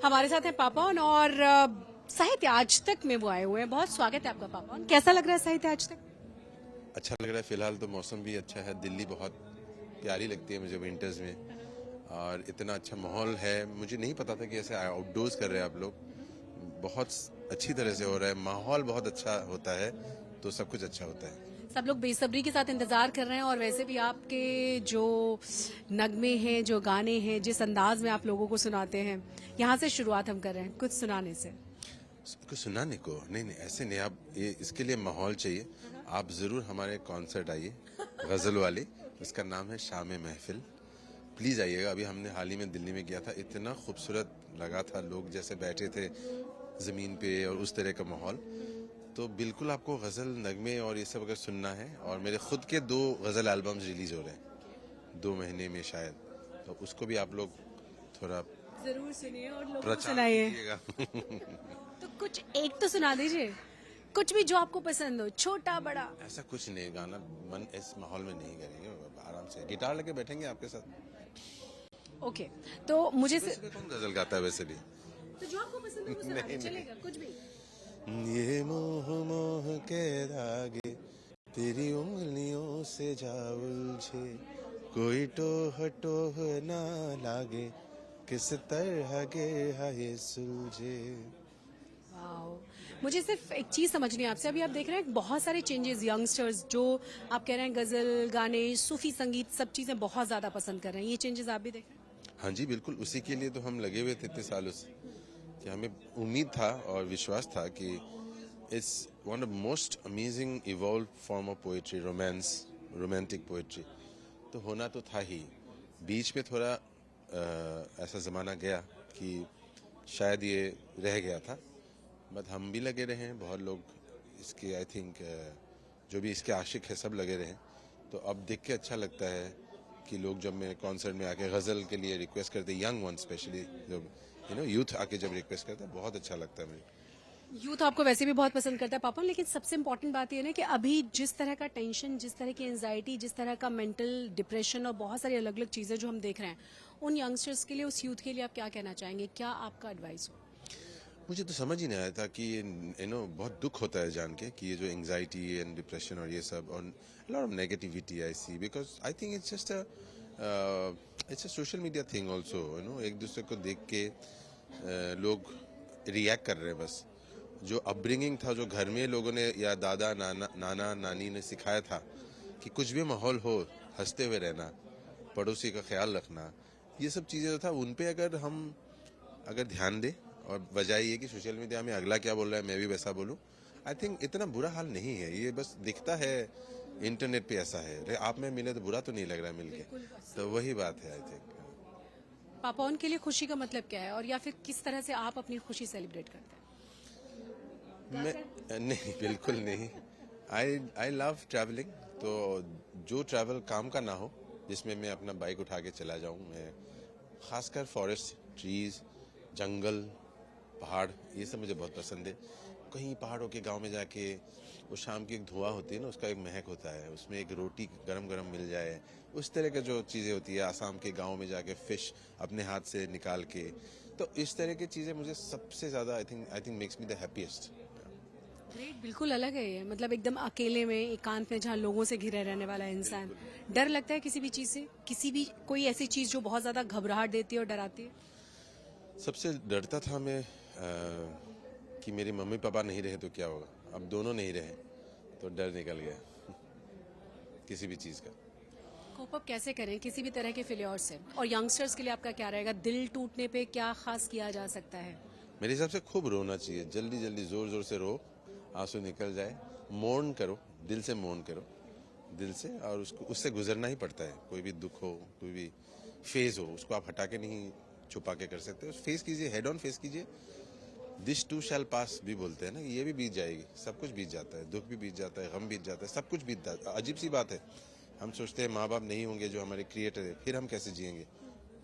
हमारे साथ हैं पापन और साहित्य आज तक में वो आए हुए हैं। बहुत स्वागत है आपका पापन। कैसा लग रहा है साहित्य आज तक? अच्छा लग रहा है। फिलहाल तो मौसम भी अच्छा है। दिल्ली बहुत प्यारी लगती है मुझे विंटर्स में, और इतना अच्छा माहौल है। मुझे नहीं पता था कि ऐसे आउटडोर्स कर रहे हैं आप लोग। बहुत अच्छी तरह से हो रहा है, माहौल बहुत अच्छा होता है तो सब कुछ अच्छा होता है। सब लोग बेसब्री के साथ इंतजार कर रहे हैं और वैसे भी आपके जो नगमे हैं, जो गाने हैं, जिस अंदाज में आप लोगों को सुनाते हैं, यहाँ से शुरुआत हम कर रहे हैं कुछ सुनाने से। कुछ सुनाने को नहीं, ऐसे नहीं। आप ये इसके लिए माहौल चाहिए। आप जरूर हमारे कॉन्सर्ट आइए गजल वाली, उसका नाम है शाम महफिल। प्लीज आइएगा। अभी हमने हाल ही में दिल्ली में किया था, इतना खूबसूरत लगा था। लोग जैसे बैठे थे जमीन पे और उस तरह का माहौल। तो बिल्कुल आपको गजल, नगमे और ये सब अगर सुनना है, और मेरे खुद के 2 गजल एल्बम्स रिलीज हो रहे हैं 2 महीने में शायद, तो उसको भी आप लोग थोड़ा जरूर सुनिए और लोगों को प्रचार सुनाइए। कीजिएगा। तो कुछ एक तो सुना दीजिए, कुछ भी जो आपको पसंद हो, छोटा बड़ा। ऐसा कुछ नहीं, गाना मन इस माहौल में नहीं करेंगे। आराम से गिटार लेके बैठेंगे आपके साथ। ओके, तो मुझे वैसे कौन गजल गाता है वैसे भी? तो जो आपको पसंद हो वो सुना दीजिए, चलेगा कुछ भी। ये मोह मोह के धागे तेरी उंगलियों से जा उलझे, कोई टोह टोह ना लागे, किस तरह के है सुलझे। वाओ, मुझे सिर्फ एक चीज समझनी है आपसे। अभी आप देख रहे हैं बहुत सारे चेंजेस, यंगस्टर्स जो आप कह रहे हैं गजल गाने, सूफी संगीत, सब चीजें बहुत ज्यादा पसंद कर रहे हैं। ये चेंजेस आप भी देख रहे हैं? हाँ जी बिल्कुल, उसी के लिए तो हम लगे हुए थे इतने सालों से, कि हमें उम्मीद था और विश्वास था कि it's one of most amazing evolve form of poetry, romantic poetry तो होना तो था ही। बीच में थोड़ा ऐसा ज़माना गया कि शायद ये रह गया था, बट हम भी लगे रहे हैं। बहुत लोग इसके, आई थिंक जो भी इसके आशिक है सब लगे रहे। तो अब देख के अच्छा लगता है कि लोग जब मेरे कॉन्सर्ट में आके गज़ल के लिए रिक्वेस्ट करते, यंग वन स्पेशली, जब यूथ आके जब रिक्वेस्ट करता है, बहुत अच्छा लगता है मुझे। यूथ आपको वैसे भी बहुत पसंद करता है पापन, लेकिन सबसे इम्पोर्टेंट बात यह है ना कि अभी जिस तरह का टेंशन, जिस तरह की एंजाइटी, जिस तरह का मेंटल डिप्रेशन और बहुत सारी अलग अलग चीजें जो हम देख रहे हैं, उन यंगस्टर्स के लिए, उस यूथ के लिए आप क्या कहना चाहेंगे? क्या आपका एडवाइस हो? मुझे तो समझ ही नहीं आया था कि बहुत दुख होता है जान के कि ये जो एंजाइटी एंड डिप्रेशन और ये सब, और lot of negativity I see, because I think it's just a social media thing also. एक दूसरे को देख के लोग रिएक्ट कर रहे हैं बस। जो अपब्रिंगिंग था, जो घर में लोगों ने या दादा नाना नानी ने सिखाया था कि कुछ भी माहौल हो हंसते हुए रहना, पड़ोसी का ख्याल रखना, ये सब चीज़ें जो था उन पे अगर ध्यान दे, और बजाय ये कि सोशल मीडिया में अगला क्या बोल रहा है मैं भी वैसा बोलूं, आई थिंक इतना बुरा हाल नहीं है। ये बस दिखता है इंटरनेट पे ऐसा है, आप में मिले तो बुरा तो नहीं लग रहा है मिलके, तो वही बात है आई थिंक। पापन के लिए खुशी का मतलब क्या है, और या फिर किस तरह से आप अपनी खुशी सेलिब्रेट करते हैं? नहीं बिल्कुल नहीं। I love travelling. तो जो ट्रैवल काम का ना हो, जिसमें मैं अपना बाइक उठा के चला जाऊं, मैं खासकर फॉरेस्ट, ट्रीज, जंगल, पहाड़, ये सब मुझे बहुत पसंद है। कहीं पहाड़ों के गांव में जाके वो शाम की एक धुआं होती है ना, उसका एक महक होता है, उसमें एक रोटी गरम गरम मिल जाए, उस तरह का जो चीज़ें होती है। आसाम के गांव में जाके फिश अपने हाथ से निकाल के, तो इस तरह की चीज़ें मुझे सबसे ज़्यादा I think makes me the happiest. Great, बिल्कुल अलग है ये। मतलब एकदम अकेले में, एकांत में, जहाँ लोगों से घिरे रहने वाला इंसान। डर लगता है किसी भी चीज से? किसी भी कोई ऐसी चीज जो बहुत ज्यादा घबराहट देती है और डराती है? सबसे डरता था मैं कि मेरे मम्मी पापा नहीं रहे तो क्या होगा। अब दोनों नहीं रहे तो डर निकल गया किसी भी चीज़ का। कोप अप कैसे करें किसी भी तरह के फेलियर से? और यंगस्टर्स के लिए आपका क्या रहेगा? दिल टूटने पे क्या खास किया जा सकता है? मेरे हिसाब से खूब रोना चाहिए, जल्दी जल्दी जोर जोर से रो, आंसू निकल जाए, मौन करो, दिल से मौन करो, दिल से, और उससे गुजरना ही पड़ता है। कोई भी दुख हो, कोई भी फेज हो, उसको आप हटा के नहीं छुपा के कर सकते। फेस कीजिए, हेड ऑन फेस कीजिए। दिस टू शैल पास भी बोलते हैं ना, ये भी बीत जाएगी। सब कुछ बीत जाता है, दुख भी बीत जाता है, गम बीत जाता है, सब कुछ बीत जाता है। अजीब सी बात है, हम सोचते हैं माँ बाप नहीं होंगे जो हमारे क्रिएटर है, फिर हम कैसे जिएंगे?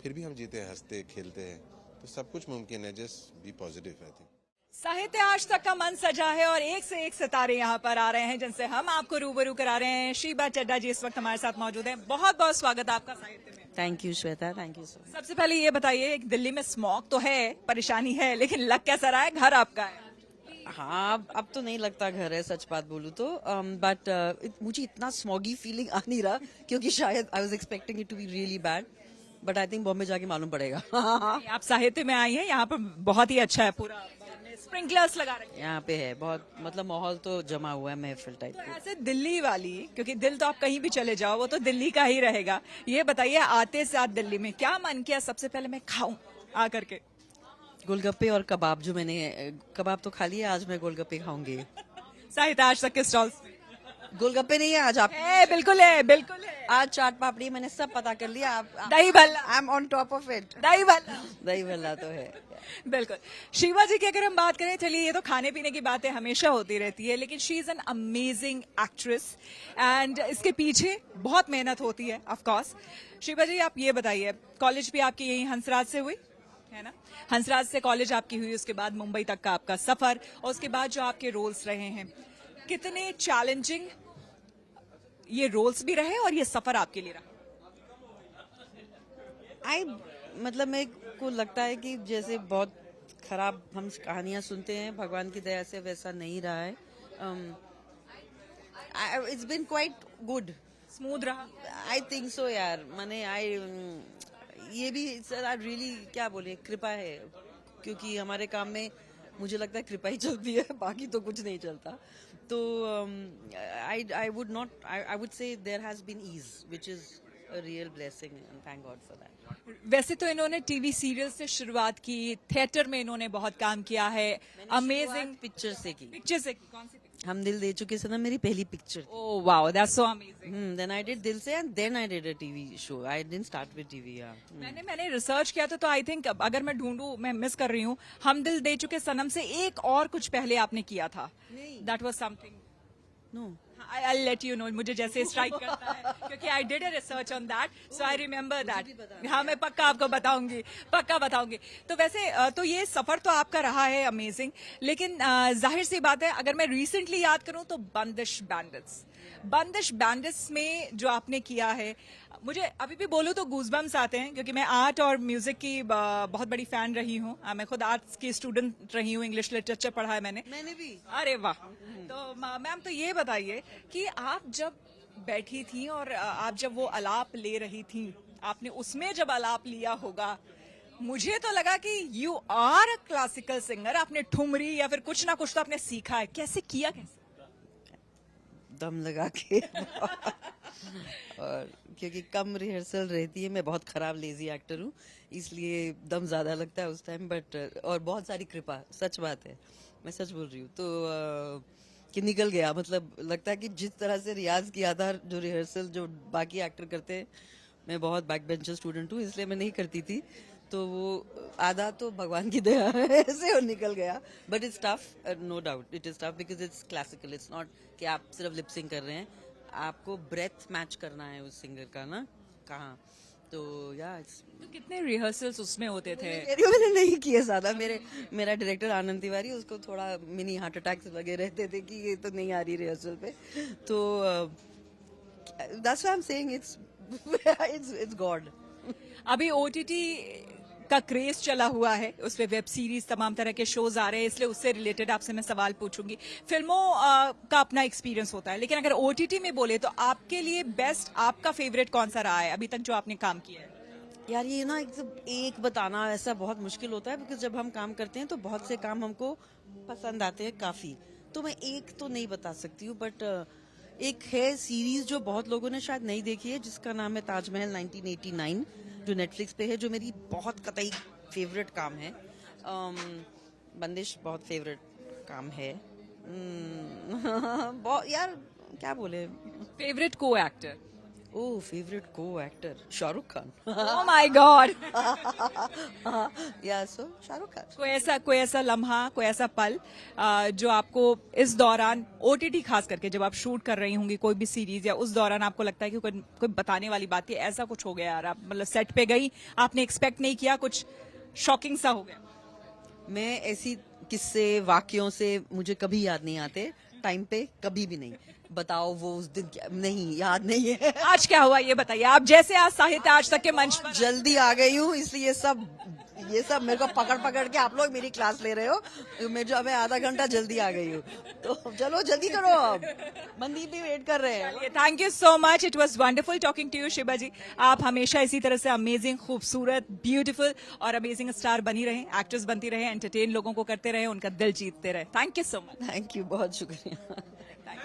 फिर भी हम जीते हैं, हंसते खेलते हैं, तो सब कुछ मुमकिन है। Just be positive I think. साहित्य आज तक का मन सजा है और एक से एक सितारे यहाँ पर आ रहे हैं जिनसे हम आपको रूबरू करा रहे हैं। शीबा चड्ढा जी इस वक्त हमारे साथ मौजूद हैं। बहुत बहुत स्वागत है आपका साहित्य में। Thank you Shweta, thank you so much. सबसे पहले ये बताइए, दिल्ली में स्मॉग तो है, परेशानी है, लेकिन लग कैसा रहा है? घर आपका है। हाँ, अब तो नहीं लगता घर है, सच बात बोलूं तो, बट मुझे इतना स्मॉगी फीलिंग आ नहीं रहा, क्योंकि शायद I was expecting it to be really bad, but I think Bombay जाके मालूम पड़ेगा। आप साहित्य में आई हैं, यहाँ पर बहुत ही अच्छा है पूरा, स्प्रिंकलर्स लगा रखे हैं। यहाँ पे है बहुत, मतलब माहौल तो जमा हुआ है महफिल टाइप तो का। ऐसे दिल्ली वाली, क्योंकि दिल तो आप कहीं भी चले जाओ वो तो दिल्ली का ही रहेगा, ये बताइए आते साथ दिल्ली में क्या मन किया सबसे पहले मैं खाऊं आकर के? गोलगप्पे और कबाब, जो मैंने कबाब तो खा लिया, आज मैं गोलगप्पे खाऊंगी। साहित्य आज तक के स्टॉल्स गोलगप्पे नहीं है आज, आप है, बिल्कुल है, बिल्कुल है। आज चाट पापड़ी मैंने सब पता कर लिया। आप दही Bhalla, I am on top of it. दही भल्ला, दही भल्ला तो है। बिल्कुल। शिवा जी की अगर हम बात करें, चलिए ये तो खाने पीने की बातें हमेशा होती रहती है, लेकिन she is an amazing actress and इसके पीछे बहुत मेहनत होती है ऑफ कोर्स। शिवा जी आप ये बताइए, कॉलेज भी आपकी यही हंसराज से हुई है ना? हंसराज से कॉलेज आपकी हुई, उसके बाद मुंबई तक का आपका सफर, और उसके बाद जो आपके रोल्स रहे हैं, कितने चैलेंजिंग ये रोल्स भी रहे और ये सफर आपके लिए रहा? मतलब मेरे को लगता है कि जैसे बहुत खराब हम कहानियां सुनते हैं, भगवान की दया से वैसा नहीं रहा है। It's been quite good, smooth रहा? आई थिंक सो यार। मैंने ये भी सर आई रियली, क्या बोले, कृपा है, क्योंकि हमारे काम में मुझे लगता है कृपा ही चलती है, बाकी तो कुछ नहीं चलता। तो I would not, I would say there has been ease which is a real blessing and thank God for that. वैसे तो इन्होंने टीवी सीरियल से शुरुआत की, थिएटर में इन्होंने बहुत काम किया है, अमेजिंग पिक्चर से की। पिक्चर से। कौन सी पिक्चर? हम दिल दे चुके सनम मेरी पहली picture. Oh wow, that's so amazing. Then I did Dil Se and then I did a TV show. I didn't start with TV. मैंने रिसर्च किया था, तो आई थिंक अगर मैं ढूंढूं, मैं मिस कर रही हूँ, हम दिल दे चुके सनम से एक और कुछ पहले आपने किया था। That was something. No, I'll let you know, मुझे जैसे स्ट्राइक करता है, क्योंकि आई did a research on that, so I remember that. हाँ, मैं पक्का आपको बताऊंगी, पक्का बताऊंगी। तो वैसे तो ये सफर तो आपका रहा है अमेजिंग, लेकिन जाहिर सी बात है, अगर मैं रिसेंटली याद करूं तो बंदिश बैंडिट्स में जो आपने किया है, मुझे अभी भी बोलूं तो गूजबम्स आते हैं, क्योंकि मैं आर्ट और म्यूजिक की बहुत बड़ी फैन रही हूँ। मैं खुद आर्ट्स की स्टूडेंट रही हूँ, इंग्लिश लिटरेचर पढ़ा है मैंने भी। अरे वाह। तो मैम तो ये बताइए कि आप जब बैठी थी और आप जब वो अलाप ले रही थी, आपने उसमें जब अलाप लिया होगा, मुझे तो लगा कि you are a classical singer, आपने ठुमरी या फिर कुछ ना कुछ तो आपने सीखा है, कैसे किया, कैसे? दम लगा के। और क्योंकि कम रिहर्सल रहती है, मैं बहुत खराब लेजी एक्टर हूँ, इसलिए दम ज्यादा लगता है उस टाइम, बट और बहुत सारी कृपा, सच बात है, मैं सच बोल रही हूँ। तो कि निकल गया, मतलब लगता है कि जिस तरह से रियाज किया था, जो रिहर्सल जो बाकी एक्टर करते हैं, मैं बहुत बैक बेंचर स्टूडेंट हूँ, इसलिए मैं नहीं करती थी, तो वो आधा तो भगवान की दया है, ऐसे वो निकल गया। But it's tough, no doubt it is tough, because it's classical, it's not कि आप सिर्फ लिपसिंग कर रहे हैं, आपको ब्रेथ मैच करना है उस सिंगर का ना, कहाँ। तो या तो कितने रिहर्सल्स उसमें होते थे? मैंने नहीं किए ज्यादा। मेरा डायरेक्टर आनंद तिवारी, उसको थोड़ा मिनी हार्ट अटैक्स वगैरह रहते थे कि ये तो नहीं आ रही रिहर्सल पे, तो that's why I am saying it's God. अभी ओटीटी का क्रेज चला हुआ है, उस पे वेब सीरीज, तमाम तरह के शोज आ रहे हैं, इसलिए उससे रिलेटेड आपसे मैं सवाल पूछूंगी। फिल्मों का अपना एक्सपीरियंस होता है, लेकिन अगर ओटीटी में बोले तो आपके लिए बेस्ट, आपका फेवरेट कौन सा रहा है अभी तक जो आपने काम किया है? यार ये ना एक बताना ऐसा बहुत मुश्किल होता है, बिकॉज जब हम काम करते हैं तो बहुत से काम हमको पसंद आते हैं काफी, तो मैं एक तो नहीं बता सकती हूँ, बट एक है सीरीज जो बहुत लोगों ने शायद नहीं देखी है, जिसका नाम है ताजमहल 1989, जो नेटफ्लिक्स पे है, जो मेरी बहुत कतई फेवरेट काम है। बंदिश बहुत फेवरेट काम है। यार क्या बोले, फेवरेट को एक्टर? ओह, फेवरेट को actor Shahrukh Khan. Oh my God. या सो शाहरुख खान। कोई ऐसा लम्हा, कोई ऐसा पल जो आपको इस दौरान ओटीटी खास करके जब आप शूट कर रही होंगी कोई भी सीरीज, या उस दौरान आपको लगता है कि कोई बताने वाली बात थी, ऐसा कुछ हो गया यार, आप मतलब सेट पे गई, आपने एक्सपेक्ट नहीं किया, कुछ शॉकिंग सा हो गया? मैं ऐसी किस्से वाक्यों से मुझे कभी याद नहीं आते टाइम पे, कभी भी नहीं। बताओ वो उस दिन क्या, नहीं याद नहीं है। आज क्या हुआ ये बताइए, आप जैसे आज साहित्य आज तक के मंच पर जल्दी आ गई हूँ, इसलिए ये सब मेरे को पकड़ पकड़ के आप लोग मेरी क्लास ले रहे हो। मैं आधा घंटा जल्दी आ गई हूँ, तो चलो जल्दी करो, अब मनदीप भी वेट कर रहे हैं। Thank you so much, it was wonderful talking to you Shiva ji. आप हमेशा इसी तरह से अमेजिंग, खूबसूरत, ब्यूटीफुल और अमेजिंग स्टार बनी रहे, एक्ट्रेस बनती रहे, एंटरटेन लोगों को करते रहे, उनका दिल जीतते रहे। Thank you so much. Thank you, बहुत शुक्रिया।